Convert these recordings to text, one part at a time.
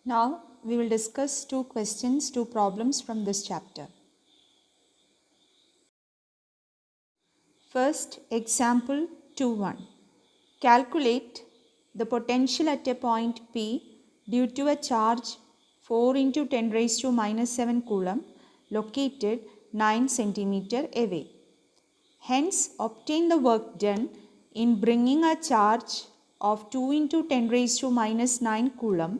Now we will discuss two problems from this chapter. First, example 2.1. Calculate the potential at a point P due to a charge 4 into 10 raised to minus 7 coulomb located 9 centimeter away. Hence, obtain the work done in bringing a charge of 2 into 10 raised to minus 9 coulomb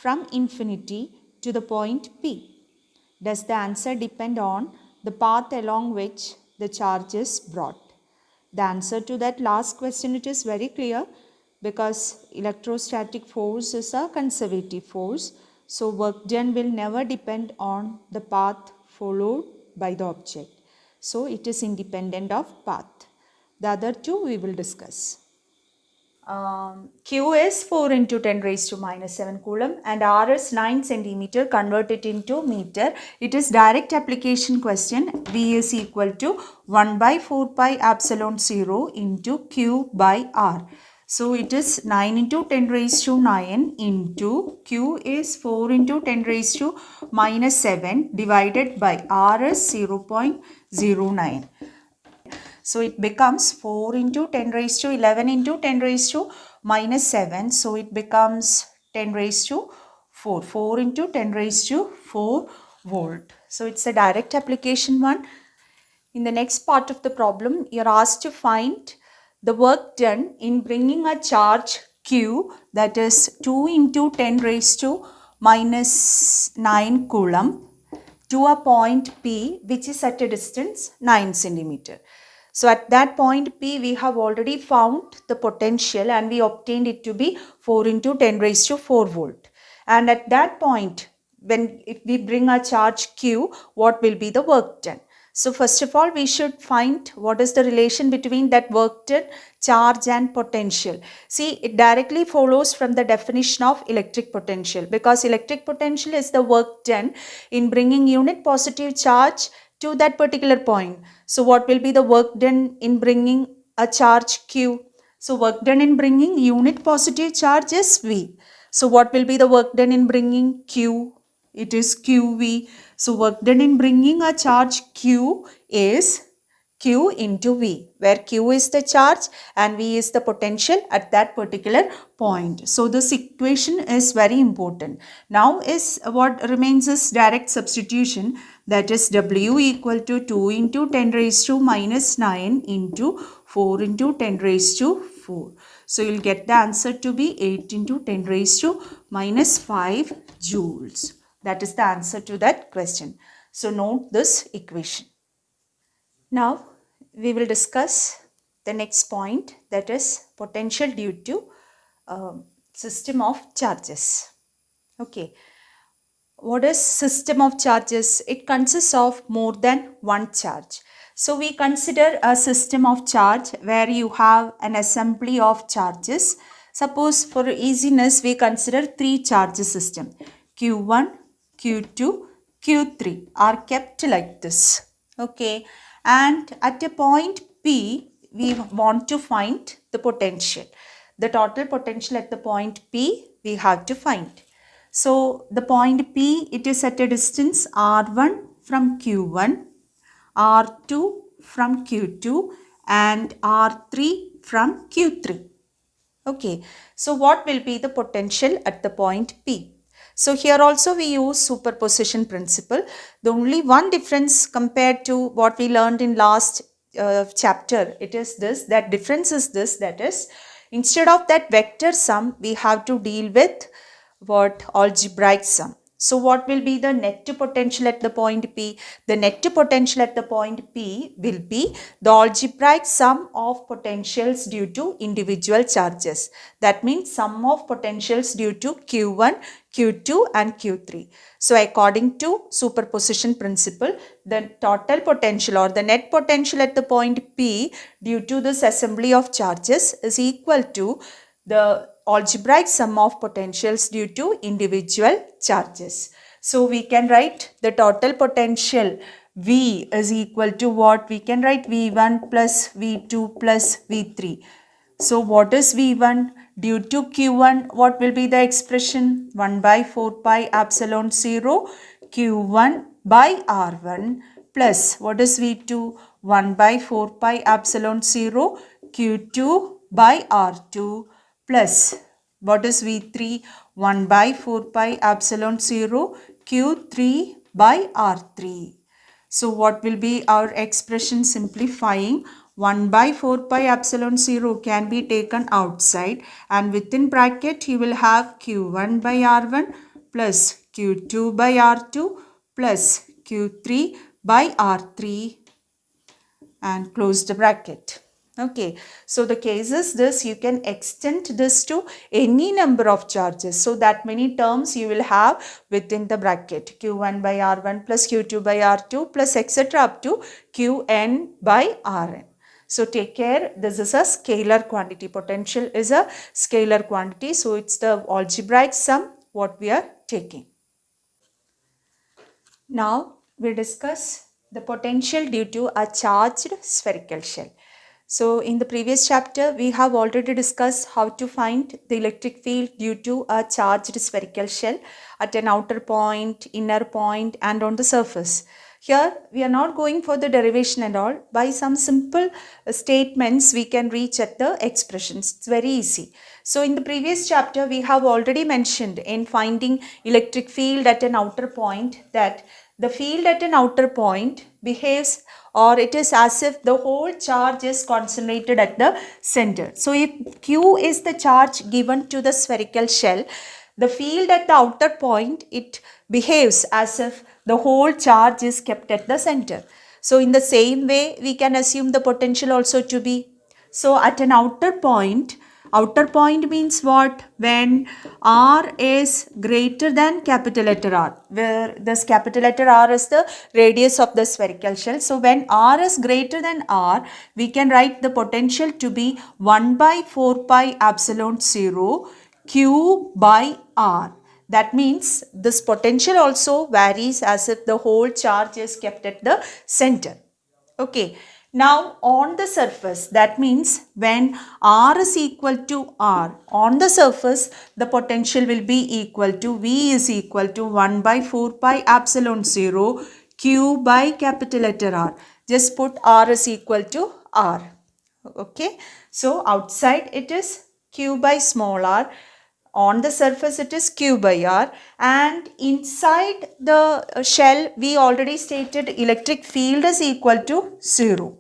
from infinity to the point P. Does the answer depend on the path along which the charge is brought? The answer to that last question, it is very clear, because electrostatic force is a conservative force. So work done will never depend on the path followed by the object. So it is independent of path. The other two we will discuss. Q is 4 into 10 raised to minus 7 coulomb and R is 9 centimeter. Convert it into meter. It is direct application question. V is equal to 1 by 4 pi epsilon 0 into Q by R. So it is 9 into 10 raised to 9 into Q is 4 into 10 raised to minus 7 divided by R is 0.09. So it becomes 4 into 10 raised to 11 into 10 raised to minus 7. So it becomes 10 raised to 4. 4 into 10 raised to 4 volt. So it's a direct application one. In the next part of the problem, you're asked to find the work done in bringing a charge Q, that is 2 into 10 raised to minus 9 coulomb, to a point P which is at a distance 9 centimeter. So at that point P, we have already found the potential and we obtained it to be 4 into 10 raised to 4 volt. And at that point, if we bring a charge Q, what will be the work done? So first of all, we should find what is the relation between that work done, charge and potential. See, it directly follows from the definition of electric potential, because electric potential is the work done in bringing unit positive charge to that particular point. So what will be the work done in bringing a charge Q? So work done in bringing unit positive charge is V. So what will be the work done in bringing Q? It is QV. So work done in bringing a charge Q is Q into V, where Q is the charge and V is the potential at that particular point. So this equation is very important. Now is what remains is direct substitution, that is W equal to 2 into 10 raised to minus 9 into 4 into 10 raised to 4. So you'll get the answer to be 8 into 10 raised to minus 5 joules. That is the answer to that question. So note this equation. Now we will discuss the next point, that is potential due to system of charges. Okay. What is system of charges? It consists of more than one charge. So we consider a system of charge where you have an assembly of charges. Suppose for easiness we consider 3 charge system. Q1, Q2, Q3 are kept like this. Okay. And at a point P, we want to find the potential. The total potential at the point P we have to find. So the point P, it is at a distance R1 from Q1, R2 from Q2 and R3 from Q3. Okay, so what will be the potential at the point P? So here also we use superposition principle. The only one difference compared to what we learned in last chapter, it is this, that difference is this, that is, instead of that vector sum, we have to deal with what algebraic sum. So what will be the net potential at the point P? The net potential at the point P will be the algebraic sum of potentials due to individual charges. That means sum of potentials due to Q1, Q2 and Q3. So according to superposition principle, the total potential or the net potential at the point P due to this assembly of charges is equal to the algebraic sum of potentials due to individual charges. So we can write the total potential V is equal to what? We can write V1 plus V2 plus V3. So what is V1? Due to Q1, what will be the expression? 1 by 4 pi epsilon 0 Q1 by R1 plus what is V2? 1 by 4 pi epsilon 0 Q2 by R2 plus what is V3? 1 by 4 pi epsilon 0 Q3 by R3. So what will be our expression? Simplifying, 1 by 4 pi epsilon 0 can be taken outside, and within bracket you will have Q1 by R1 plus Q2 by R2 plus Q3 by R3 and close the bracket. Okay, so the case is this, you can extend this to any number of charges. So that many terms you will have within the bracket, Q1 by R1 plus Q2 by R2 plus etc. up to Qn by Rn. So take care, this is a scalar quantity. Potential is a scalar quantity. So it's the algebraic sum what we are taking. Now we discuss the potential due to a charged spherical shell. So in the previous chapter, we have already discussed how to find the electric field due to a charged spherical shell at an outer point, inner point and on the surface. Here we are not going for the derivation and all. By some simple statements we can reach at the expressions. It's very easy. So in the previous chapter we have already mentioned in finding electric field at an outer point that the field at an outer point behaves, or it is as if the whole charge is concentrated at the center. So if Q is the charge given to the spherical shell, the field at the outer point, it behaves as if the whole charge is kept at the center. So in the same way, we can assume the potential also to be. So at an outer point means what? When R is greater than capital letter R, where this capital letter R is the radius of the spherical shell. So when R is greater than R, we can write the potential to be 1 by 4 pi epsilon 0 Q by R. That means this potential also varies as if the whole charge is kept at the center. Okay. Now on the surface, that means when R is equal to R, on the surface the potential will be equal to V is equal to 1 by 4 pi epsilon 0 Q by capital letter R. Just put R is equal to R. Okay. So outside it is Q by small r. On the surface it is Q by R, and inside the shell we already stated electric field is equal to 0.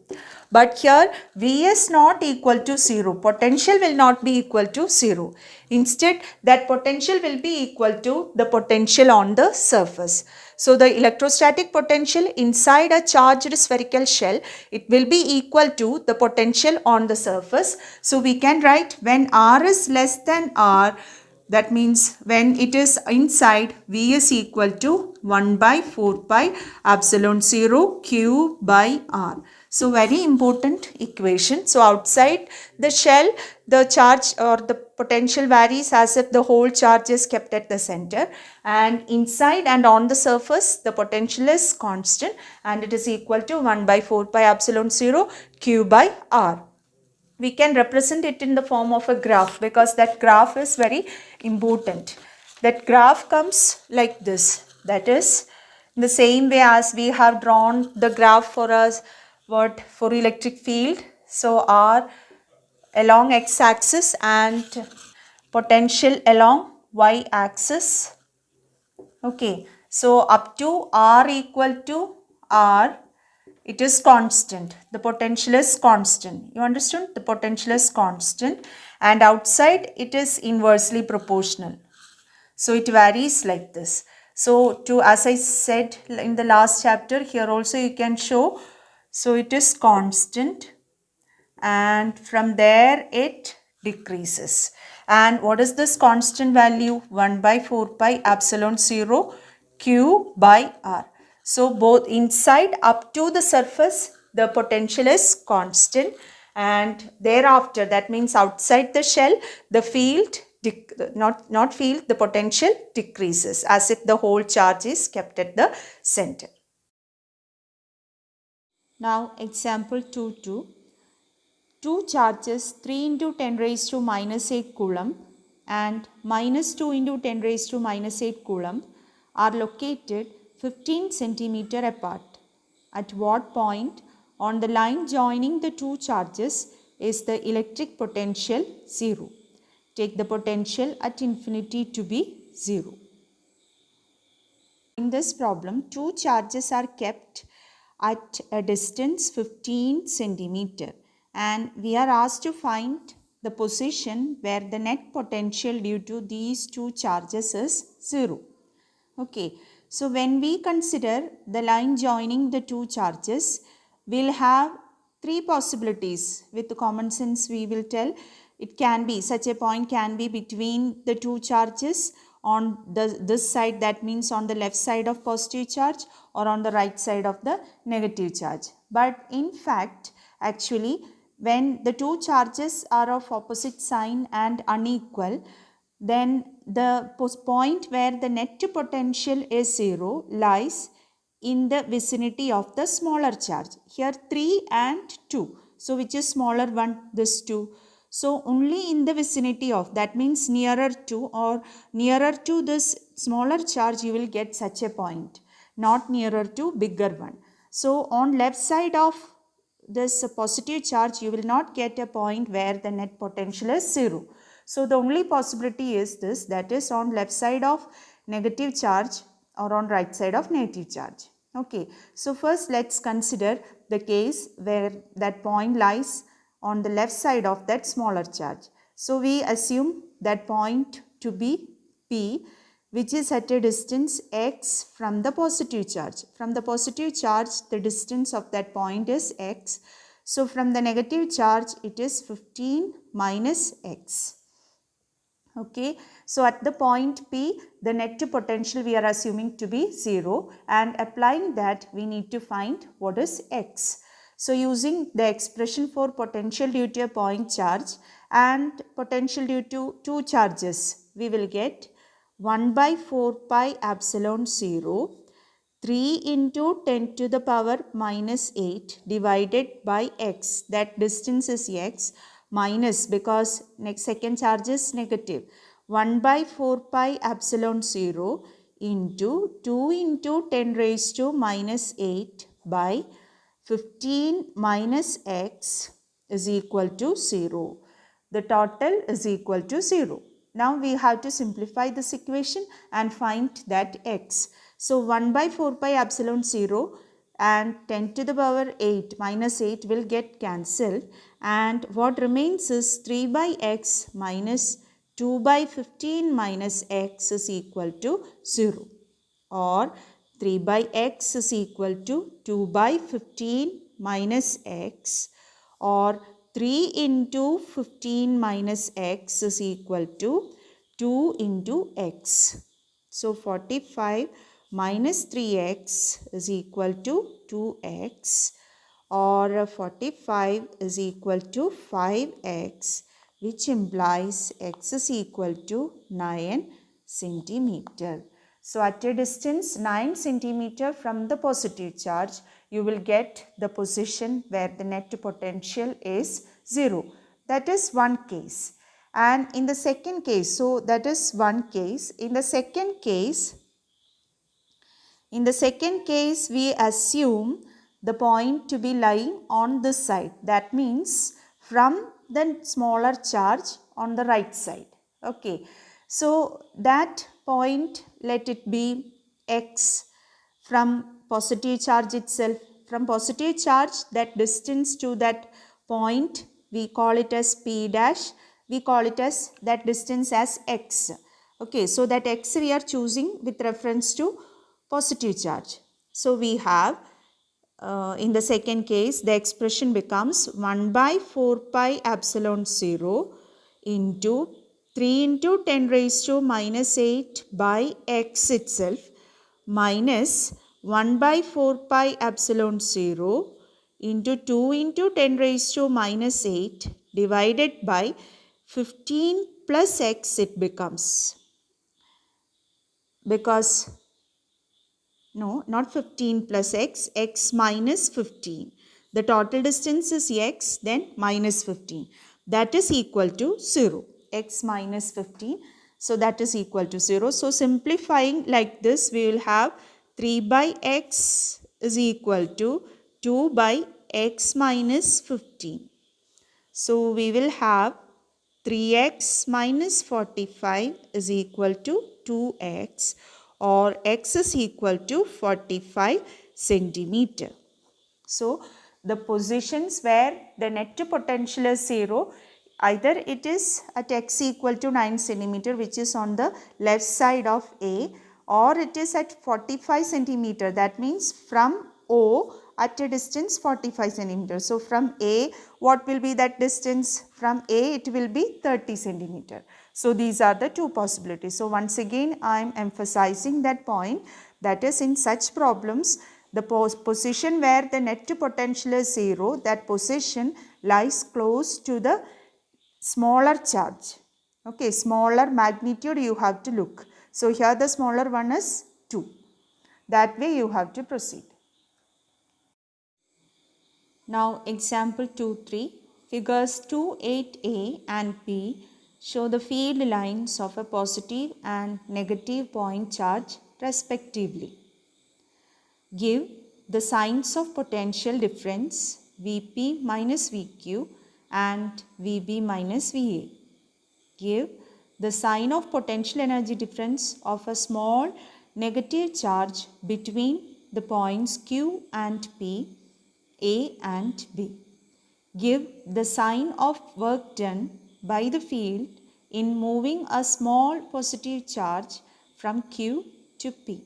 But here V is not equal to 0. Potential will not be equal to 0. Instead, that potential will be equal to the potential on the surface. So the electrostatic potential inside a charged spherical shell, it will be equal to the potential on the surface. So we can write when R is less than R, that means when it is inside, V is equal to 1 by 4 pi epsilon 0 Q by R. So very important equation. So outside the shell, the charge or the potential varies as if the whole charge is kept at the center, and inside and on the surface the potential is constant and it is equal to 1 by 4 pi epsilon 0 Q by R. We can represent it in the form of a graph because that graph is very important. That graph comes like this. That is in the same way as we have drawn the graph for us for electric field. So R along x-axis and potential along y-axis. Okay. So up to R equal to R, it is constant. The potential is constant. You understood? The potential is constant, and outside it is inversely proportional. So it varies like this. So as I said in the last chapter, here also you can show. So it is constant and from there it decreases. And what is this constant value? 1 by 4 pi epsilon 0 Q by R. So both inside up to the surface the potential is constant, and thereafter, that means outside the shell, the field the potential decreases as if the whole charge is kept at the center. Now example 2.2. two charges 3 into 10 raised to minus 8 coulomb and minus 2 into 10 raised to minus 8 coulomb are located 15 centimeter apart. At what point on the line joining the two charges is the electric potential 0? Take the potential at infinity to be 0. In this problem, two charges are kept at a distance 15 centimeter and we are asked to find the position where the net potential due to these two charges is 0. Okay, so when we consider the line joining the two charges, we'll have three possibilities. With common sense, we will tell it can be, such a point can be between the two charges on this side, that means on the left side of positive charge, or on the right side of the negative charge. But in fact, actually, when the two charges are of opposite sign and unequal, then the point where the net potential is 0 lies in the vicinity of the smaller charge. Here 3 and 2. So which is smaller one? This 2. So only in the vicinity of, that means nearer to or nearer to this smaller charge you will get such a point, not nearer to bigger one. So on left side of this positive charge you will not get a point where the net potential is 0. So the only possibility is this, that is on left side of negative charge or on right side of negative charge. Okay, so first let's consider the case where that point lies on the left side of that smaller charge. So we assume that point to be P, which is at a distance x from the positive charge. From the positive charge, the distance of that point is x. So from the negative charge, it is 15 minus x. Okay, so at the point P, the net potential we are assuming to be 0, and applying that we need to find what is x. So using the expression for potential due to a point charge and potential due to two charges, we will get 1 by 4 pi epsilon 0 3 into 10 to the power minus 8 divided by x, that distance is x, minus, because next second charge is negative, 1 by 4 pi epsilon 0 into 2 into 10 raised to minus 8 by 15 minus x is equal to 0. The total is equal to 0. Now we have to simplify this equation and find that x. So 1 by 4 pi epsilon 0 and 10 to the power 8 minus 8 will get cancelled, and what remains is 3 by x minus 2 by 15 minus x is equal to 0, or 3 by x is equal to 2 by 15 minus x, or 3 into 15 minus x is equal to 2 into x. So 45 minus 3x is equal to 2x, or 45 is equal to 5x, which implies x is equal to 9 centimeter. So at a distance 9 centimeter from the positive charge, you will get the position where the net potential is 0. That is one case. And in the second case, so that is one case. In the second case, we assume the point to be lying on this side. That means from the smaller charge on the right side. Okay. So that point, let it be x from positive charge itself. From positive charge, that distance to that point, we call it as p dash. We call it as that distance as x. Okay, so that x we are choosing with reference to positive charge. So we have in the second case, the expression becomes 1 by 4 pi epsilon 0 into 3 into 10 raised to minus 8 by x itself minus 1 by 4 pi epsilon 0 into 2 into 10 raised to minus 8 divided by 15 plus x it becomes. Because, no, not 15 plus x, x minus 15. the total distance is x, then minus 15. That is equal to 0. X minus 15. So that is equal to 0. So simplifying like this, we will have 3 by x is equal to 2 by x minus 15. So we will have 3x minus 45 is equal to 2x, or x is equal to 45 centimeter. So the positions where the net potential is 0, either it is at x equal to 9 centimeter, which is on the left side of A, or it is at 45 centimeter, that means from O at a distance 45 centimeter. So from A, what will be that distance? From A, it will be 30 centimeter. So these are the two possibilities. So once again, I am emphasizing that point, that is, in such problems, the position where the net potential is 0, that position lies close to the smaller charge. Okay, smaller magnitude you have to look. So here the smaller one is 2. That way you have to proceed. Now example 2.3. Figures 2.8a and b show the field lines of a positive and negative point charge respectively. Give the signs of potential difference Vp minus Vq and Vb minus Va. Give the sign of potential energy difference of a small negative charge between the points Q and P, A and B. Give the sign of work done by the field in moving a small positive charge from Q to P.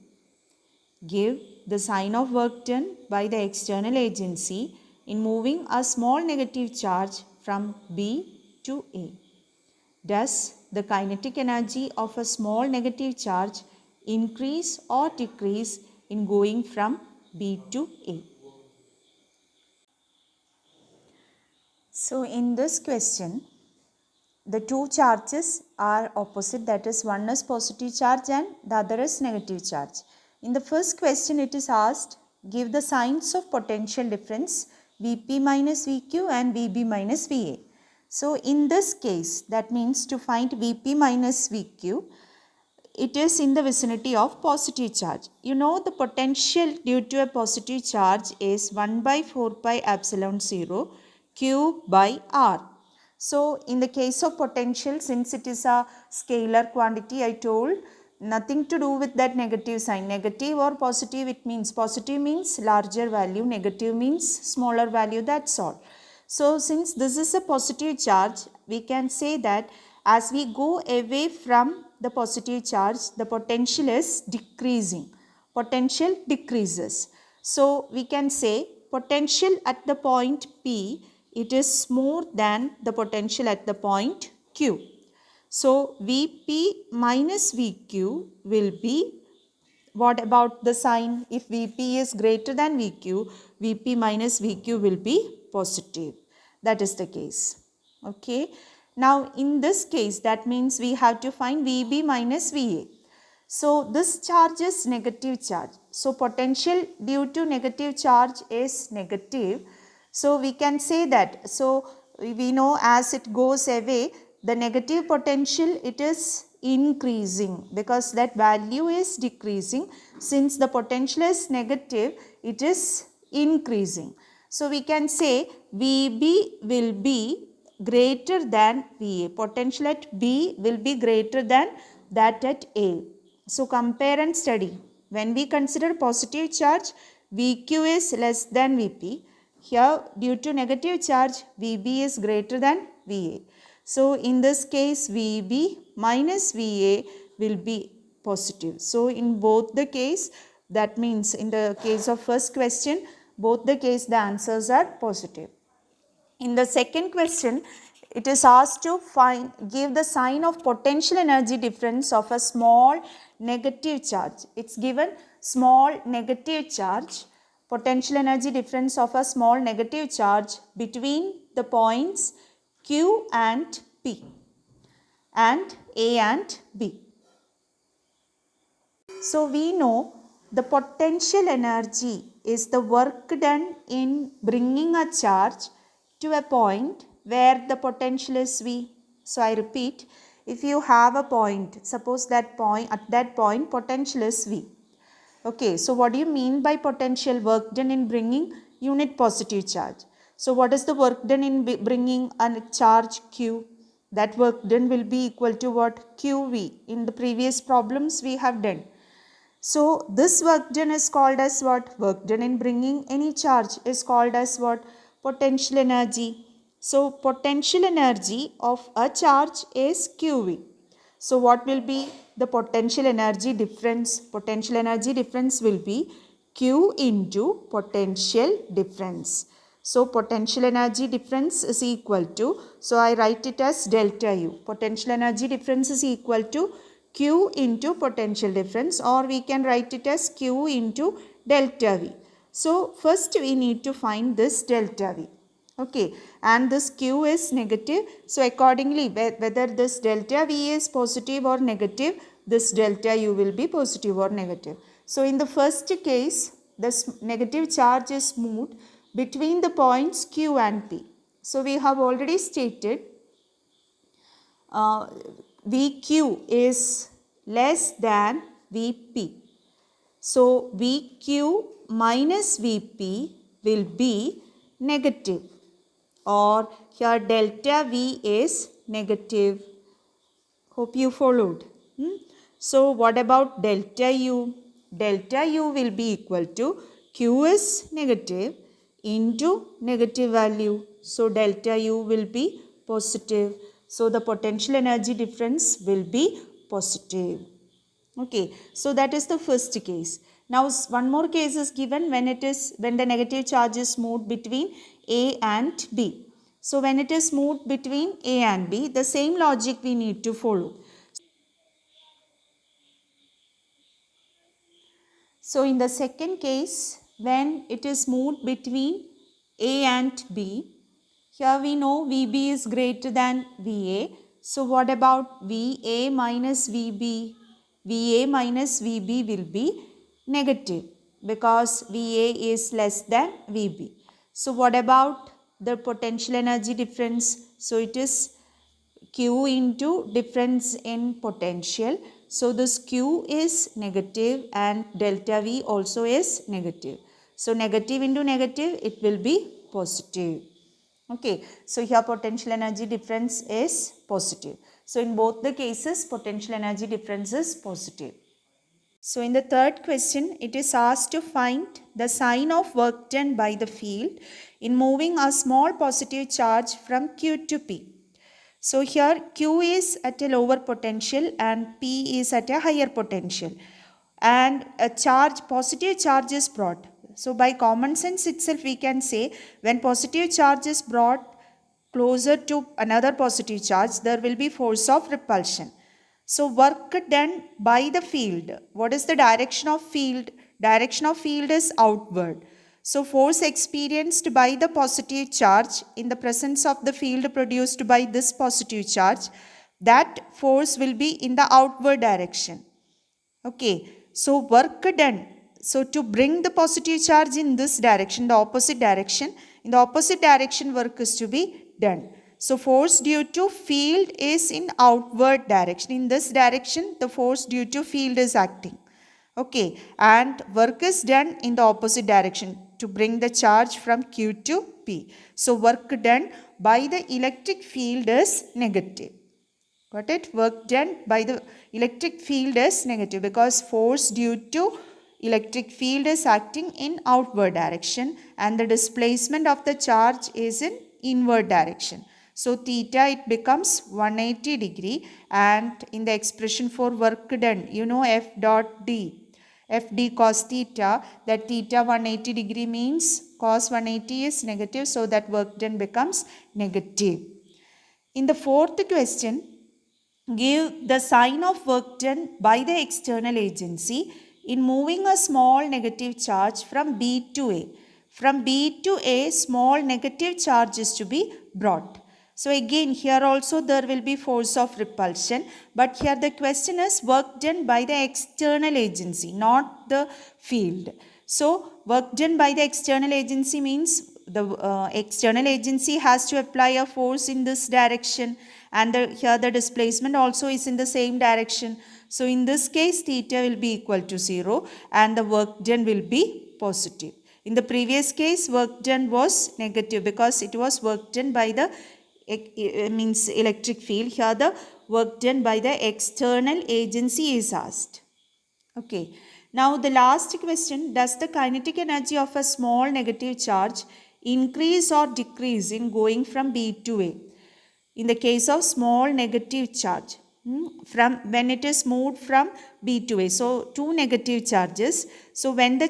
Give the sign of work done by the external agency in moving a small negative charge from B to A. Does the kinetic energy of a small negative charge increase or decrease in going from B to A? So in this question, the two charges are opposite, that is, one is positive charge and the other is negative charge. In the first question, it is asked, give the signs of potential difference Vp minus Vq and Vb minus Va. So in this case, that means to find Vp minus Vq, it is in the vicinity of positive charge. You know the potential due to a positive charge is 1 by 4 pi epsilon 0 Q by R. So in the case of potential, since it is a scalar quantity, I told, nothing to do with that negative sign. Negative or positive, it means positive means larger value, negative means smaller value, that's all. So since this is a positive charge, we can say that as we go away from the positive charge, the potential is decreasing. Potential decreases. So we can say potential at the point P, it is more than the potential at the point Q. So Vp minus Vq will be, what about the sign? If Vp is greater than Vq, Vp minus Vq will be positive. That is the case. Okay. Now in this case, that means we have to find Vb minus Va. So this charge is negative charge. So potential due to negative charge is negative. So we can say that. So we know as it goes away, the negative potential, it is increasing because that value is decreasing. Since the potential is negative, it is increasing. So we can say Vb will be greater than Va. Potential at B will be greater than that at A. So compare and study. When we consider positive charge, Vq is less than Vp. Here, due to negative charge, Vb is greater than Va. So in this case, Vb minus Va will be positive. So in both the case, that means in the case of first question, both the case the answers are positive. In the second question, it is asked to give the sign of potential energy difference of a small negative charge. It's given small negative charge, potential energy difference of a small negative charge between the points Q and P and A and B. So we know the potential energy is the work done in bringing a charge to a point where the potential is V. So I repeat, if you have a point, suppose that point, at that point potential is V. Okay, so what do you mean by potential? Work done in bringing unit positive charge. So what is the work done in bringing a charge Q? That work done will be equal to what? QV. In the previous problems we have done. So this work done is called as what? Work done in bringing any charge is called as what? Potential energy. So potential energy of a charge is QV. So what will be the potential energy difference? Potential energy difference will be Q into potential difference. So potential energy difference is equal to, so I write it as delta U. Potential energy difference is equal to Q into potential difference, or we can write it as Q into delta V. So first we need to find this delta V. Okay, and this Q is negative. So accordingly, whether this delta V is positive or negative, this delta U will be positive or negative. So in the first case, this negative charge is moved between the points Q and P. So we have already stated VQ is less than VP. So VQ minus VP will be negative, or here delta V is negative. Hope you followed. So what about delta U? Delta U will be equal to Q is negative into negative value. So delta U will be positive. So the potential energy difference will be positive. Okay, so that is the first case. Now one more case is given when the negative charge is moved between A and B. So when it is moved between A and B, the same logic we need to follow. So in the second case, when it is moved between A and B, here we know VB is greater than VA. So what about VA minus VB? VA minus VB will be negative because VA is less than VB. So what about the potential energy difference? So it is Q into difference in potential. So this Q is negative and delta V also is negative. So negative into negative, it will be positive. Okay, so here potential energy difference is positive. So in both the cases, potential energy difference is positive. So in the third question, it is asked to find the sign of work done by the field in moving a small positive charge from Q to P. So here Q is at a lower potential and P is at a higher potential, and a positive charge is brought. So by common sense itself we can say, when positive charge is brought closer to another positive charge, there will be force of repulsion. So work done by the field. What is the direction of field? Direction of field is outward. So force experienced by the positive charge in the presence of the field produced by this positive charge, that force will be in the outward direction. Okay, so work done. So to bring the positive charge in this direction, the opposite direction, in the opposite direction work is to be done. So force due to field is in outward direction. In this direction, the force due to field is acting. Okay, and work is done in the opposite direction to bring the charge from Q to P. So work done by the electric field is negative. Got it? Work done by the electric field is negative because force due to electric field is acting in outward direction and the displacement of the charge is in inward direction. So theta, it becomes 180 degree, and in the expression for work done, you know F dot D. F D cos theta, that theta 180 degree means cos 180 is negative, so that work done becomes negative. In the fourth question, give the sign of work done by the external agency in moving a small negative charge from B to A. From B to A, small negative charge is to be brought. So again here also there will be force of repulsion, but here the question is work done by the external agency, not the field. So work done by the external agency means the external agency has to apply a force in this direction, and here the displacement also is in the same direction. So in this case theta will be equal to 0 and the work done will be positive. In the previous case work done was negative because it was work done by the means electric field. Here the work done by the external agency is asked. Okay. Now the last question, does the kinetic energy of a small negative charge increase or decrease in going from B to A? In the case of small negative charge, from when it is moved from B to A, so two negative charges. So when the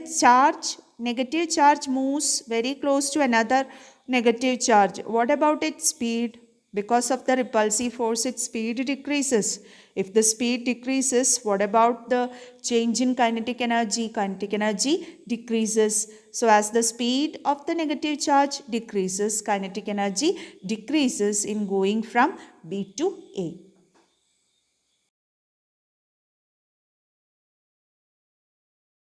negative charge moves very close to another negative charge, what about its speed? Because of the repulsive force, its speed decreases. If the speed decreases, what about the change in kinetic energy? Kinetic energy decreases. So as the speed of the negative charge decreases, kinetic energy decreases in going from B to A.